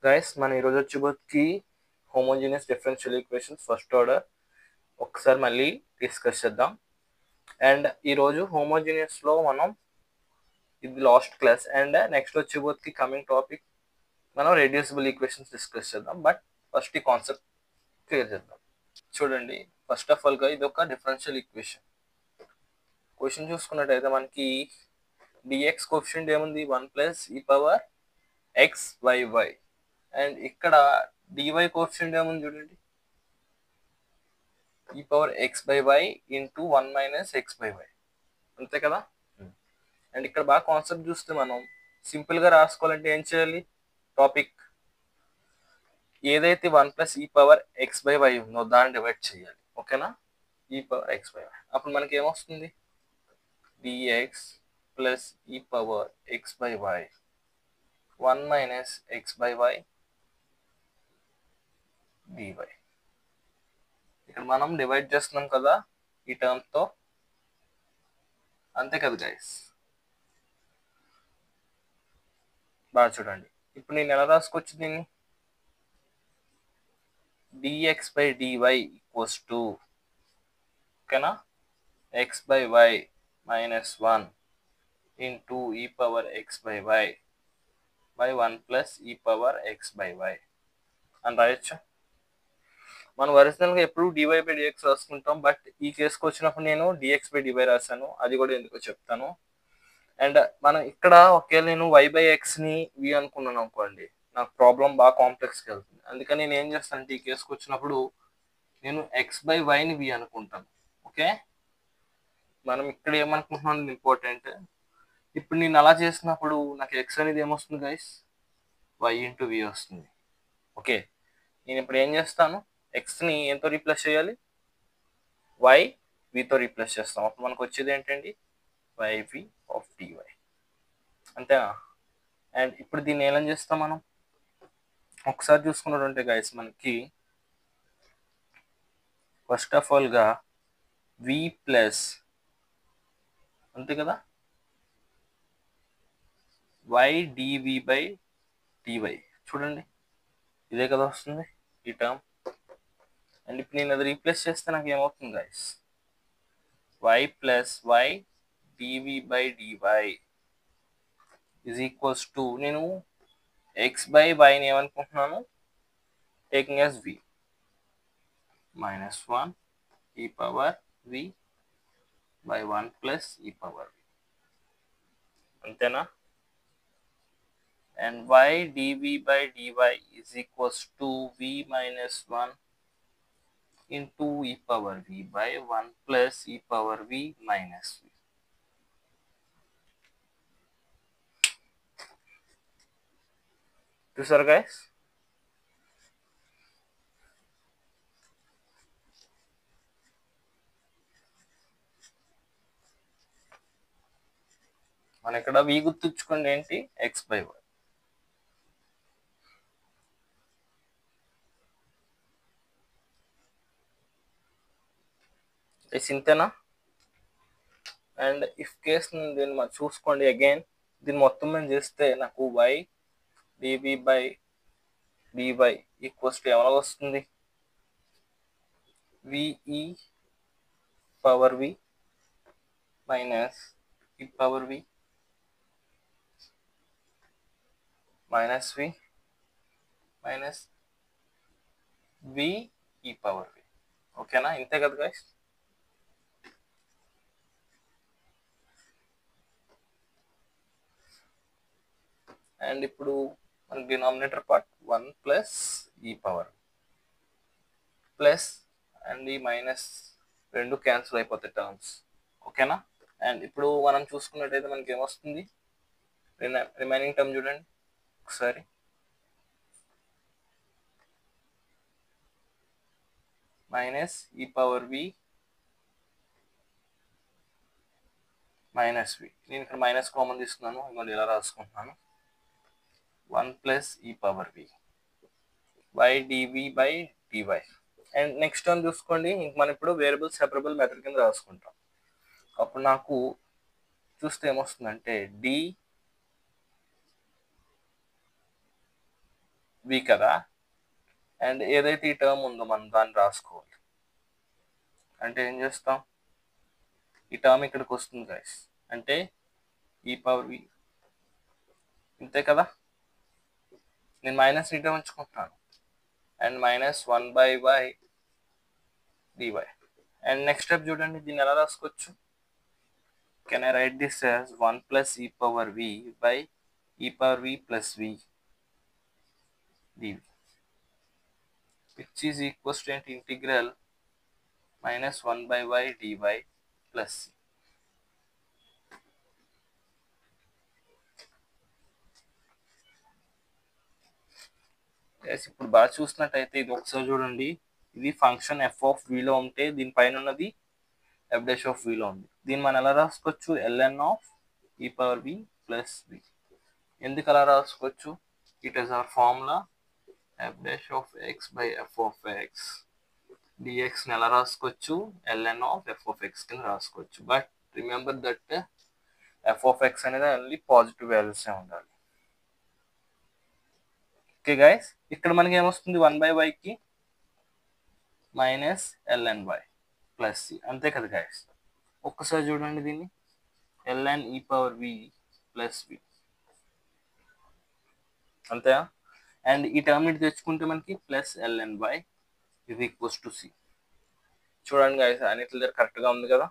Guys మన ఈరోజు వచ్చేబోతుకి homogeneous differential equations first order ఒకసారి మళ్ళీ డిస్కస్ చేద్దాం. అండ్ ఈరోజు హోమోజీనియస్లో మనం ఇది లాస్ట్ క్లాస్ అండ్ నెక్స్ట్ వచ్చేబోతుకి కమింగ్ టాపిక్ మనం రెడ్యూసిబుల్ ఈక్వేషన్స్ డిస్కస్ చేద్దాం. బట్ ఫస్ట్ ఈ కాన్సెప్ట్ క్లియర్ చేద్దాం. చూడండి, ఫస్ట్ ఆఫ్ ఆల్గా ఇది ఒక డిఫరెన్షియల్ ఈక్వేషన్. క్వశ్చన్ చూసుకున్నట్టయితే మనకి డిఎక్స్ కోఎఫిషియంట్ ఏముంది 1 + e⁻x/y అండ్ ఇక్కడ dy కోఎఫిషియంట్ ఏముంది చూడండి e⁻x/y ఇంటూ 1 - x/y, అంతే కదా. అండ్ ఇక్కడ బాగా కాన్సెప్ట్ చూస్తే మనం సింపుల్గా రాసుకోవాలంటే ఏం చేయాలి, టాపిక్ ఏదైతే 1 + e⁻x/y ఉందో దాన్ని డివైడ్ చేయాలి. ఓకేనా, e⁻x/y. అప్పుడు మనకి ఏమొస్తుంది, dx + e⁻x/y 1 - x/y dy. ఇక్కడ మనం డివైడ్ చేస్తున్నాం కదా ఈ టర్మ్తో, అంతే కదా గైస్. బాగా చూడండి, ఇప్పుడు నేను ఎలా రాసుకోవచ్చు దీన్ని, dx/dy = ఓకేనా x/y - 1 into e⁻x/y by 1 + e⁻x/y అని రాయొచ్చు. మనం ఒరిజినల్గా ఎప్పుడు dy/dx రాసుకుంటాం, బట్ ఈ కేసుకు వచ్చినప్పుడు నేను dx/dy రాశాను, అది కూడా ఎందుకో చెప్తాను. అండ్ మనం ఇక్కడ ఒకవేళ నేను y/xని v అనుకున్నాను అనుకోండి, నాకు ప్రాబ్లం బాగా కాంప్లెక్స్కి వెళ్తుంది. అందుకని నేను ఏం చేస్తానంటే ఈ కేసుకు వచ్చినప్పుడు నేను x/yని v అనుకుంటాను. ఓకే, మనం ఇక్కడ ఏమనుకుంటున్నాను ఇంపార్టెంట్, ఇప్పుడు నేను అలా చేసినప్పుడు నాకు x అనేది ఏమొస్తుంది గైస్, y × v వస్తుంది. ఓకే, నేను ఇప్పుడు ఏం చేస్తాను, ఎక్స్ని ఎంతో రీప్లేస్ చేయాలి, y vతో రీప్లేస్ చేస్తాం. అప్పుడు మనకు వచ్చేది ఏంటండి, yv ఆఫ్ dy, అంతేనా. అండ్ ఇప్పుడు దీన్ని ఏం చేస్తాం మనం ఒకసారి చూసుకున్నట్టుంటే గైస్, మనకి ఫస్ట్ ఆఫ్ ఆల్గా v ప్లస్ అంతే కదా y dv/dy, చూడండి ఇదే కదా వస్తుంది ఈ టర్మ్. అండ్ ఇప్పుడు నేను అది రీప్లేస్ చేస్తే నాకు ఏమవుతుంది గైస్, y + y dv/dy = నేను x/yని ఏమనుకుంటున్నాను, taking as v -1 e⁻v/1 + e⁻v, అంతేనా. And y dv/dy = v - 1 into e⁻v/1 + e⁻v - v. చూసారు గైస్, మన ఇక్కడ v గుర్తుంచుకోండి ఏంటి, x/y. ఇంతేనా. అండ్ ఇఫ్ కేస్ దీన్ని మనం చూసుకోండి అగైన్, దీన్ని మొత్తం మేము చేస్తే నాకు y dv/dy ఏమైనా వస్తుంది, v/e⁻v - e⁻v - v v/e⁻v. ఓకేనా, ఇంతే కదా గైస్. అండ్ ఇప్పుడు మన denominator part 1 + e⁻v plus and ఈ మైనస్ రెండు క్యాన్సిల్ అయిపోతాయి టర్మ్స్. ఓకేనా. అండ్ ఇప్పుడు మనం చూసుకున్నట్టయితే మనకి ఏమొస్తుంది, రిమైనింగ్ టర్మ్ చూడండి ఒకసారి, -e⁻v - v. నేను ఇక్కడ మైనస్ కామన్ తీసుకున్నాను, ఇంకోటి ఇలా రాసుకుంటున్నాను, 1 + e⁻v y dv/dy. And next term చూసుకోండి, ఇంక మనం ఇప్పుడు వేరియబుల్ సెపరబుల్ మెథడ్ కింద రాసుకుంటాం. అప్పుడు నాకు చూస్తే ఏమొస్తుందంటే v కదా. అండ్ ఏదైతే ఈ టర్మ్ ఉందో మనం దాన్ని రాసుకోవాలి. అంటే ఏం చేస్తాం, ఈ టర్మ్ ఇక్కడికి వస్తుంది గైస్, అంటే ఈ పవర్ v ఇంతే కదా. నేను మైనస్ ఈ టర్మ్ ఉంచుకుంటున్నాను and minus 1/y dy. And next step చూడండి, దీన్ని ఎలా రాసుకోవచ్చు. Can I write this as 1 plus e power v by e power v plus v dv, which is equals to integral minus 1/y dy plus c. ఇప్పుడు బాగా చూసినట్టయితే ఇది ఒకసారి చూడండి, ఇది ఫంక్షన్ ఎఫ్ ఆఫ్ విలో ఉంటే దీనిపైన ఉన్నది ఎఫ్ డాష్ ఆఫ్ విలో ఉంది. దీన్ని మనం ఎలా రాసుకోవచ్చు, ln ఆఫ్ ఈ పవర్ వి ప్లస్ వి. ఎందుకు అలా రాసుకోవచ్చు, it is our formula f dash of x by f of x డిఎక్స్ని ఎలా రాసుకోవచ్చు, ln of f of x కింద రాసుకోవచ్చు. But remember that f of x అనేది ఓన్లీ పాజిటివ్ వాల్యూసే ఉండాలి. ఓకే గైస్, ఇక్కడ మనకి ఏమొస్తుంది, 1/yకి మైనస్ ln(y) ప్లస్ సి, అంతే కదా గైస్. ఒక్కసారి చూడండి దీన్ని, ln e power v plus వి, అంతే. అండ్ ఈ టర్మ్ ఇటు తెచ్చుకుంటే మనకి ప్లస్ ln(y) ఇది ఈక్వల్స్ టు సి. చూడండి గైస్, అన్నిటి దగ్గర కరెక్ట్గా ఉంది కదా.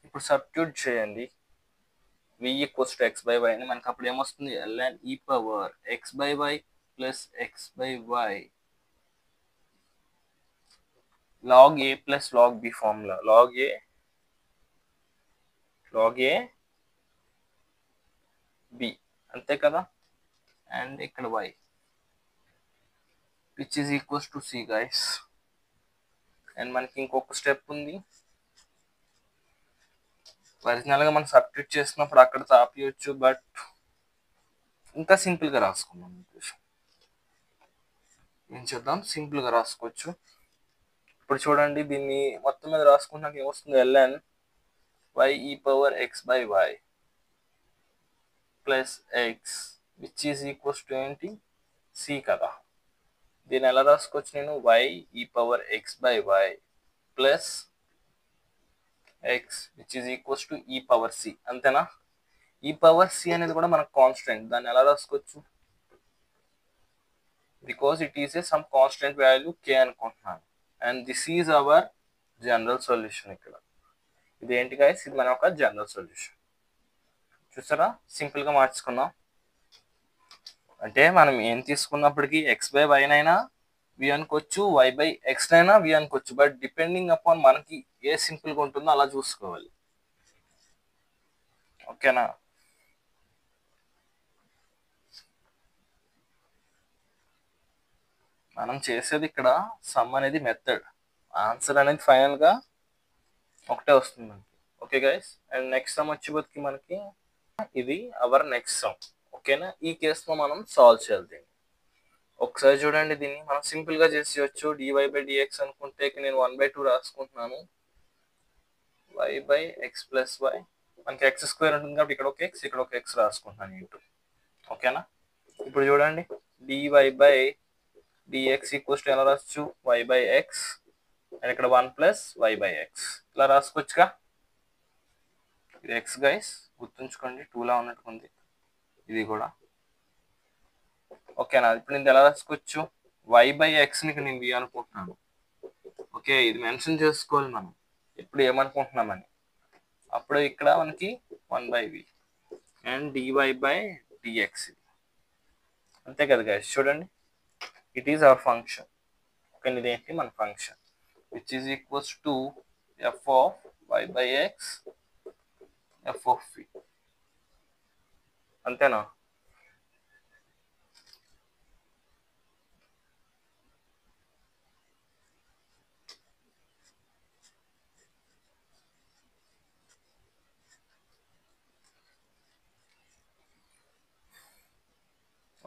ఇప్పుడు సబ్స్టిట్యూట్ చేయండి, v equals to x by y అని. మనకి అప్పుడు ఏమొస్తుంది, ln e power x by y plus x by y log a plus log b formula, log a b, అంతే కదా. అండ్ ఇక్కడ y which is equals to c guys. And మనకి ఇంకొక step ఉంది, ఒరిజినల్గా మనం సబ్స్టిట్యూట్ చేసినప్పుడు అక్కడ తాపియచ్చు, బట్ ఇంకా సింపుల్గా రాసుకుందాం. ఏం చేద్దాం, సింపుల్గా రాసుకోవచ్చు. ఇప్పుడు చూడండి, దీన్ని మొత్తం మీద రాసుకుంటానికి ఏమొస్తుంది, ln y e power x by y plus x which is equals to ఏంటి, సి కదా. దీన్ని ఎలా రాసుకోవచ్చు నేను, y e power x by y plus x which is equals to e power c, అంతేనా. ఈ పవర్ సి అనేది కూడా మనకు కాన్స్టెంట్, దాన్ని ఎలా రాసుకోవచ్చు, because it is a some constant value k అనుకుంటున్నాను. And this is our general solution. ఇక్కడ ఇది ఏంటి గైస్, ఇది మన ఒక జనరల్ సొల్యూషన్. చూసారా, సింపుల్గా మార్చుకున్నాం. అంటే మనం ఏం తీసుకున్నప్పటికీ ఎక్స్ బై వైనైనా వి అనుకోవచ్చు, వై బై ఎక్స్ అయినా వి అనుకోవచ్చు, బట్ డిపెండింగ్ అపాన్ మనకి ఏ సింపుల్గా ఉంటుందో అలా చూసుకోవాలి. ఓకేనా. మనం చేసేది ఇక్కడ సమ్ అనేది మెథడ్, ఆన్సర్ అనేది ఫైనల్గా ఒకటే వస్తుంది మనకి. Okay guys, and next sum వచ్చేపోతే మనకి ఇది అవర్ నెక్స్ట్ సమ్. ఓకేనా, ఈ కేసులో మనం సాల్వ్ చేయాలి దీన్ని. ఒకసారి చూడండి, దీన్ని మనం సింపుల్గా చేసేయచ్చు. డివై బై డిఎక్స్ అనుకుంటే నేను 1/2 రాసుకుంటున్నాను, y by x plus y, మనకి ఎక్స్ స్క్వేర్ ఉంటుంది కాబట్టి ఇక్కడ ఒక ఎక్స్ ఇక్కడ ఒక ఎక్స్ రాసుకుంటున్నాను ఇంటూ. ఓకేనా. ఇప్పుడు చూడండి, dy by dx equals to ఎలా రాసుకోవచ్చు, వై బై ఎక్స్ అండ్ ఇక్కడ 1 ప్లస్ వై బై ఎక్స్, ఇలా రాసుకోవచ్చుగా. ఇది ఎక్స్ గైస్, గుర్తుంచుకోండి 2లా ఉన్నట్టుంది ఇది కూడా. ఓకేనా. ఇప్పుడు నేను ఎలా రాసుకోవచ్చు, వై బై ఎక్స్ని నేను వి అనుకుంటున్నాను. ఓకే, ఇది మెన్షన్ చేసుకోవాలి మనం ఇప్పుడు ఏమనుకుంటున్నామని. అప్పుడు ఇక్కడ మనకి 1/v and DY by dx, అంతే కదా గైస్. చూడండి, it is our function. Okay, ఇదేంటి మన function which is equals to f of y by x f of v, అంతేనా.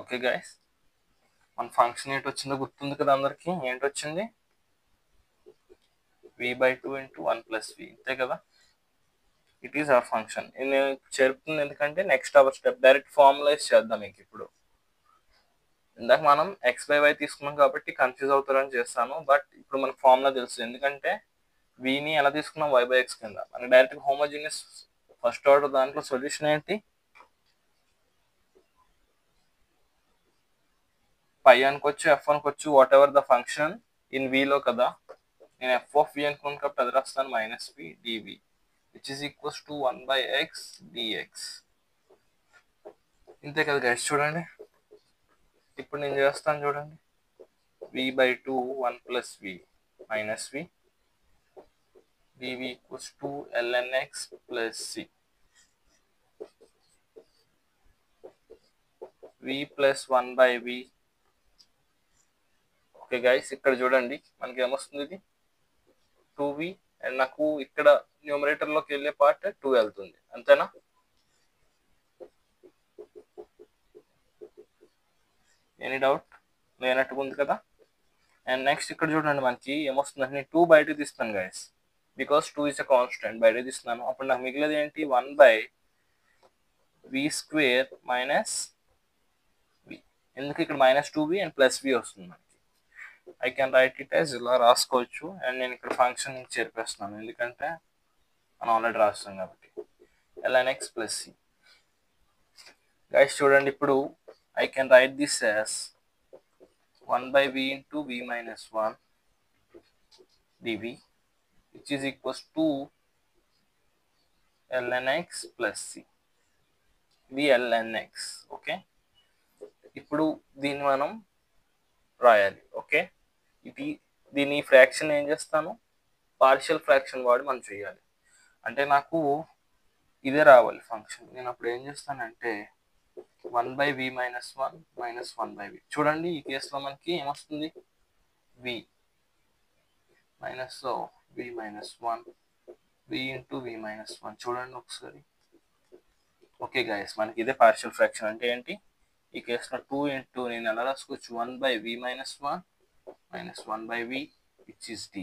ఓకే గైస్, మన ఫంక్షన్ ఏంటి వచ్చిందో గుర్తుంది కదా అందరికి, ఏంటి వచ్చింది, v/2 ఇంటూ 1 ప్లస్ వి, అంతే కదా. It is our function. నేను చెప్తుంది ఎందుకంటే next hour step direct formulise చేద్దాం ఇంక ఇప్పుడు. ఇందాక మనం x/y తీసుకున్నాం కాబట్టి కన్ఫ్యూజ్ అవుతారని చేస్తాను. బట్ ఇప్పుడు మనకు ఫార్ములా తెలుసు. ఎందుకంటే vని ఎలా తీసుకున్నాం y/x కింద. మనకి డైరెక్ట్గా హోమోజీనియస్ ఫస్ట్ ఆర్డర్ దాంట్లో సొల్యూషన్ ఏంటి? పై అనుకోవచ్చు, ఎఫ్ అనుకోవచ్చు, whatever the function in విలో కదా. నేను ఎఫ్ ఆఫ్ వి అనుకున్నాను కాబట్టి అది రాస్తాను -v dv which is equals to 1/x dx. ఇంతే కదా గైస్. చూడండి ఇప్పుడు నేను చేస్తాను చూడండి. v/2 1 + v - v dv equals to ln x + c v + 1/v. Okay guys, ఇక్కడ చూడండి మనకి ఏమొస్తుంది, ఇది 2v అండ్ నాకు ఇక్కడ న్యూమరేటర్లోకి వెళ్ళే పార్ట్ 2 వెళ్తుంది, అంతేనా? ఎనీ డౌట్ లేనట్టుగా ఉంది కదా. అండ్ నెక్స్ట్ ఇక్కడ చూడండి మనకి ఏమొస్తుందంటే నేను 2 బయటకు తీస్తాను guys, because 2 is a constant. బయటకు తీస్తున్నాను. అప్పుడు నాకు మిగిలేదు ఏంటి, 1/v² - v. ఎందుకు ఇక్కడ -2v అండ్ +v వస్తుంది మనకి. I can write it as ఇలా రాసుకోవచ్చు. అండ్ నేను ఇక్కడ ఫంక్షన్ చేర్పేస్తున్నాను ఎందుకంటే మనం ఆల్రెడీ రాస్తాం కాబట్టి. ln x + c. గైస్ చూడండి ఇప్పుడు I can write this as 1/v × v - 1 dv which is equals to ln x + c. ఇది ln x. ఓకే, ఇప్పుడు దీన్ని మనం రాయాలి. ఓకే, దీని ఫ్రాక్షన్ ఏం చేస్తాను, పార్షియల్ ఫ్రాక్షన్ వాడి మనం చేయాలి. అంటే నాకు ఇదే రావాలి ఫంక్షన్. నేను అప్పుడు ఏం చేస్తానంటే 1/v - 1 - 1/v. చూడండి ఈ కేసులో మనకి ఏమొస్తుంది, v - v - 1 v × v - 1. చూడండి ఒకసారి. ఓకే గైస్, మనకి ఇదే పార్షియల్ ఫ్రాక్షన్. అంటే ఏంటి, ఈ కేసులో 2 × నేను ఎలా రాసుకోవచ్చు, 1/v - 1 - 1/v which is d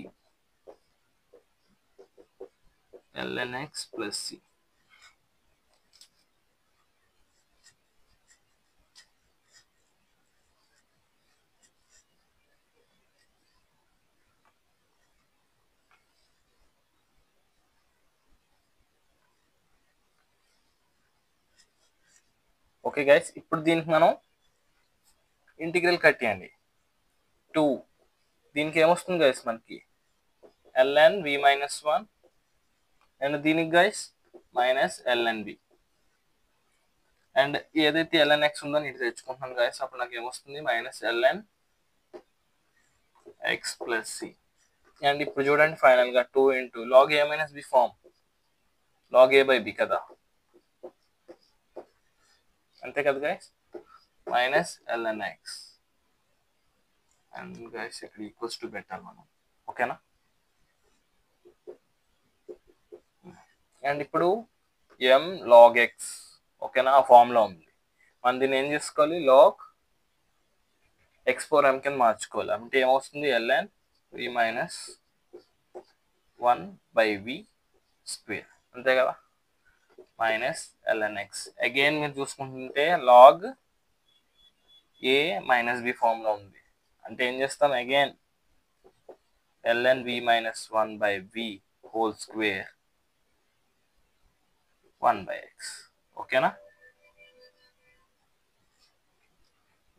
ln x + c. Okay guys, ఇప్పుడు దీనికి మనం ఇంటిగ్రల్ కట్టేయండి. 2 దీనికి ఏమొస్తుంది గైస్ మనకి, ln v - 1 అండ్ దీనికి గైస్ -ln v. అండ్ ఏదైతే ln x ఉందో ఇటు తెచ్చుకుంటున్నాను గైస్. అప్పుడు నాకు ఏమొస్తుంది, -ln x + c. అండ్ ఇప్పుడు చూడండి ఫైనల్గా 2 × log a - b form, log a/b కదా, అంతే కదా guys, -ln x. And guys ఇక్కడ ఈక్వల్స్ టు పెట్టాలి మనం. ఓకేనా. అండ్ ఇప్పుడు m log x, ఓకేనా, ఆ ఫామ్లో ఉంది. మనం దీన్ని ఏం చేసుకోవాలి, log x/m కింద మార్చుకోవాలి. అంటే ఏమొస్తుంది, ln v - 1/v², అంతే కదా, -ln x. అగైన్ మీరు చూసుకుంటుంటే log a - b ఫామ్లో ఉంది. అంటే ఏం చేస్తాం, again ln v - 1/v² 1/x. ఓకేనా,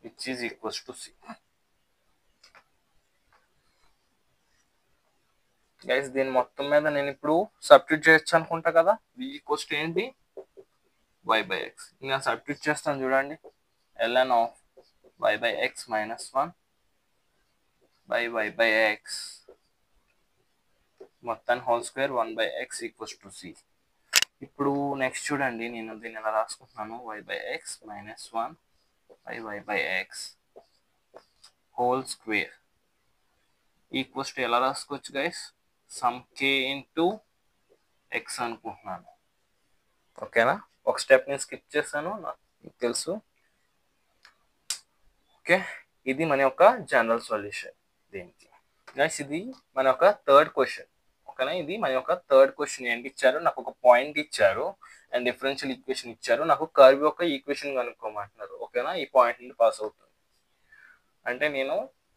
which is equals to c. Guys దీని మొత్తం మీద నేను ఇప్పుడు సబ్స్టిట్యూట్ చేయొచ్చు అనుకుంటా కదా. v ఈక్వల్స్ టు ఏంటి, y/x. నేను సబ్స్టిట్యూట్ చేస్తాను చూడండి. ln of y/x - 1/y/x మొత్తం హోల్² 1/x ఈక్వల్స్ టు c. ఇప్పుడు నెక్స్ట్ చూడండి, నేను దీన్ని ఎలా రాసుకుంటున్నాను, y/x - 1/y/x హోల్² ఈక్వల్స్ టు ఎలా రాసుకోవచ్చు గైస్, సమ్ k × x అనుకుంటున్నాను. ఓకేనా, ఒక స్టెప్ నేను స్కిప్ చేశాను, నాకు తెలుసు. ఓకే, ఇది మన యొక్క జనరల్ సొల్యూషన్ దీనికి. గైస్ ఇది మన యొక్క థర్డ్ క్వశ్చన్. ఓకేనా, ఇది మన యొక్క థర్డ్ క్వశ్చన్. ఏంటి ఇచ్చారు, నాకు ఒక పాయింట్ ఇచ్చారు అండ్ డిఫరెన్షియల్ ఈక్వేషన్ ఇచ్చారు. నాకు కర్వ్ యొక్క ఈక్వేషన్ కనుక్కోమంటున్నారు. ఓకేనా, ఈ పాయింట్ నుండి పాస్ అవుతుంది. అంటే నేను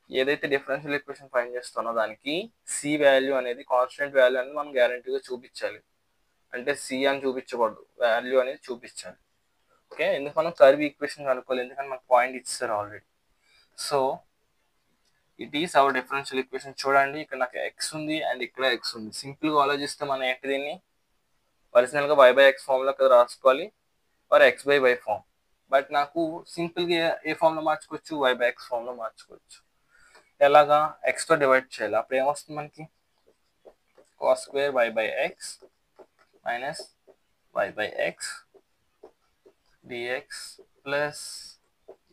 ఏదైతే డిఫరెన్షియల్ ఈక్వేషన్ ఫైండ్ చేస్తానో దానికి సి వాల్యూ అనేది కాన్స్టెంట్ వాల్యూ అనేది మనం గ్యారంటీగా చూపించాలి. అంటే సి అని చూపించకూడదు, వాల్యూ అనేది చూపించాలి. ఓకే, ఎందుకు మనం కర్వ్ ఈక్వేషన్ కనుక్కోవాలి, ఎందుకంటే మనకు పాయింట్ ఇచ్చారు already. So it is hour differential equation. చూడండి ఇక్కడ నాకు ఎక్స్ ఉంది అండ్ ఇక్కడ ఎక్స్ ఉంది. సింపుల్గా ఆలోచిస్తే మనం ఏంటి దీన్ని ఒరిజినల్గా y/x ఫామ్లో కదా రాసుకోవాలి, ఆర్ x/y ఫామ్. బట్ నాకు సింపుల్గా ఏ ఫామ్లో మార్చుకోవచ్చు, y/x ఫామ్లో మార్చుకోవచ్చు. ఎలాగా, ఎక్స్తో డివైడ్ చేయాలి. అప్పుడు ఏమొస్తుంది మనకి, cos square y/x minus y/x dx plus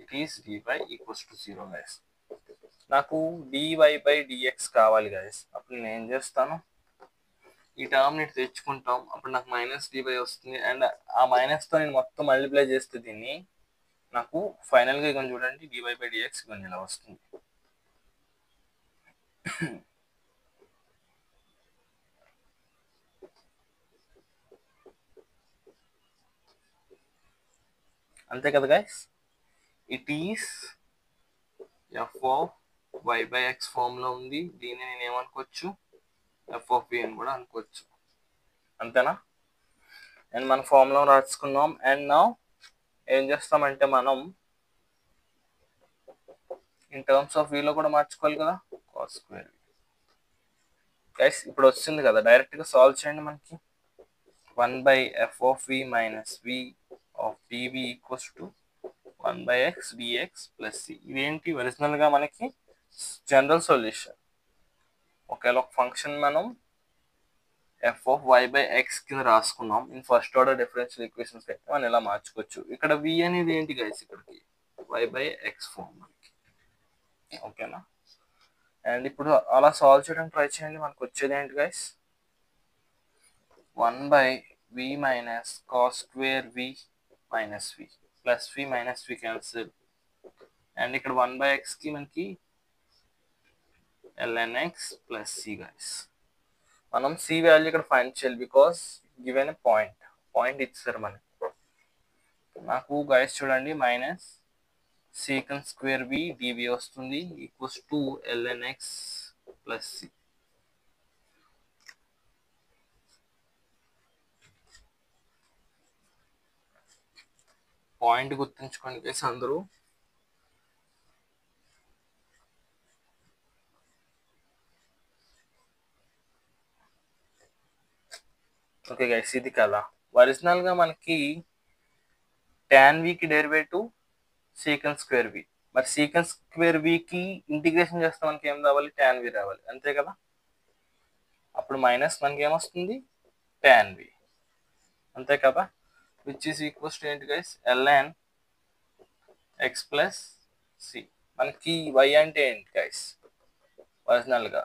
it is dy equals to 0 guys. నాకు dy/dx కావాలి గైస్. అప్పుడు నేను ఏం చేస్తాను, ఈ టర్మ్ ని తెచ్చుకుంటాం. అప్పుడు నాకు మైనస్ dy వస్తుంది. అండ్ ఆ మైనస్తో నేను మొత్తం మల్టిప్లై చేస్తే దీన్ని నాకు ఫైనల్గా ఇక చూడండి dy/dx ఇక ఇలా వస్తుంది. అంతే కదా guys. It is F of y/x ఫామ్లో ఉంది. దీన్ని నేను ఏమనుకోవచ్చు, ఎఫ్ ఆఫ్ v అని కూడా అనుకోవచ్చు. అంతేనా? అండ్ మన ఫామ్లో రాసుకున్నాం. అండ్ నా ఏం చేస్తామంటే మనం ఇన్ టర్మ్స్ ఆఫ్ వీలో కూడా మార్చుకోవాలి కదా, cos square గైస్. ఇప్పుడు వచ్చింది కదా, డైరెక్ట్గా సాల్వ్ చేయండి. మనకి 1/f of v minus v of dv equals to 1/x dx plus c. ఇదేంటి, ఒరిజినల్గా మనకి జనరల్ సొల్యూషన్. ఒకవేళ ఒక ఫంక్షన్ మనం ఎఫ్ ఆఫ్ y/x కింద రాసుకున్నాం, in first order differential equations అయితే మనం ఇలా మార్చుకోవచ్చు. ఇక్కడ v అనేది ఏంటి గైస్, ఇక్కడికి y/x ఫామ్ మనకి. ఓకేనా? అండ్ ఇప్పుడు అలా సాల్వ్ చేయడానికి ట్రై చేయండి. మనకు వచ్చేది ఏంటి guys, 1/v minus cos square v minus v plus v minus v cancel. And ఇక్కడ 1/x కి మనకి lnx ప్లస్ c గైస్. మనం c వాల్యూ ఇక్కడ ఫైండ్ చేయాలి, బికాస్ గివెన్ ఎ పాయింట్ ఇచ్చారు మనకి. నాకు గైస్ చూడండి minus secant square v dv వస్తుంది equals to lnx plus c. Point గుర్తుంచుకోండి గైస్ అందరూ. ఓకే గైస్, ఇది కదా ఒరిజినల్గా మనకి tan v కి డెరివేటివ్ secant square v. మరి secant square v కి ఇంటిగ్రేషన్ చేస్తే మనకి ఏం రావాలి, tan v రావాలి. అంతే కదా? అప్పుడు మైనస్ మనకి ఏమొస్తుంది, tan v. అంతే కదా? విచ్ ఈస్ ఈక్వల్స్ టు ఏంటి guys, ln x plus c. మనకి y అంటే ఏంటి గైస్, ఒరిజినల్గా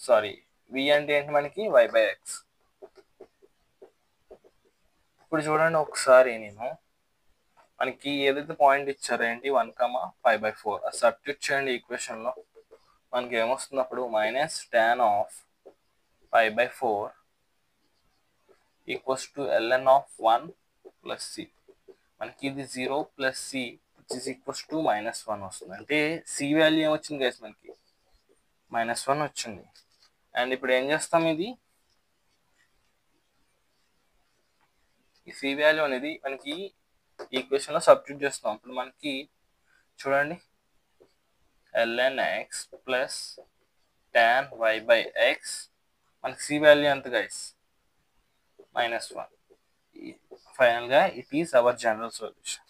సారీ v అంటే ఏంటి మనకి y/x. ఇప్పుడు చూడండి ఒకసారి, నేను మనకి ఏదైతే పాయింట్ ఇచ్చారో ఏంటి 1,5/4 అది సబ్స్టిట్యూట్ చేయండి ఈక్వేషన్లో. మనకి ఏమొస్తుంది అప్పుడు, minus tan of 5/4 equals to ln of 1 plus c. మనకి ఇది 0 plus c which is equals to -1 వస్తుంది. అంటే c వాల్యూ ఏమొచ్చింది గైస్, మనకి -1 వచ్చింది. అండ్ ఇప్పుడు ఏం చేస్తాం, ఇది ఈ c వాల్యూ అనేది మనకి ఈక్వేషన్లో సబ్స్టిట్యూట్ చేస్తాం. అప్పుడు మనకి చూడండి ln x plus tan y/x, మనకి c వాల్యూ ఎంత గైస్, -1. ఫైనల్గా it is hour general solution.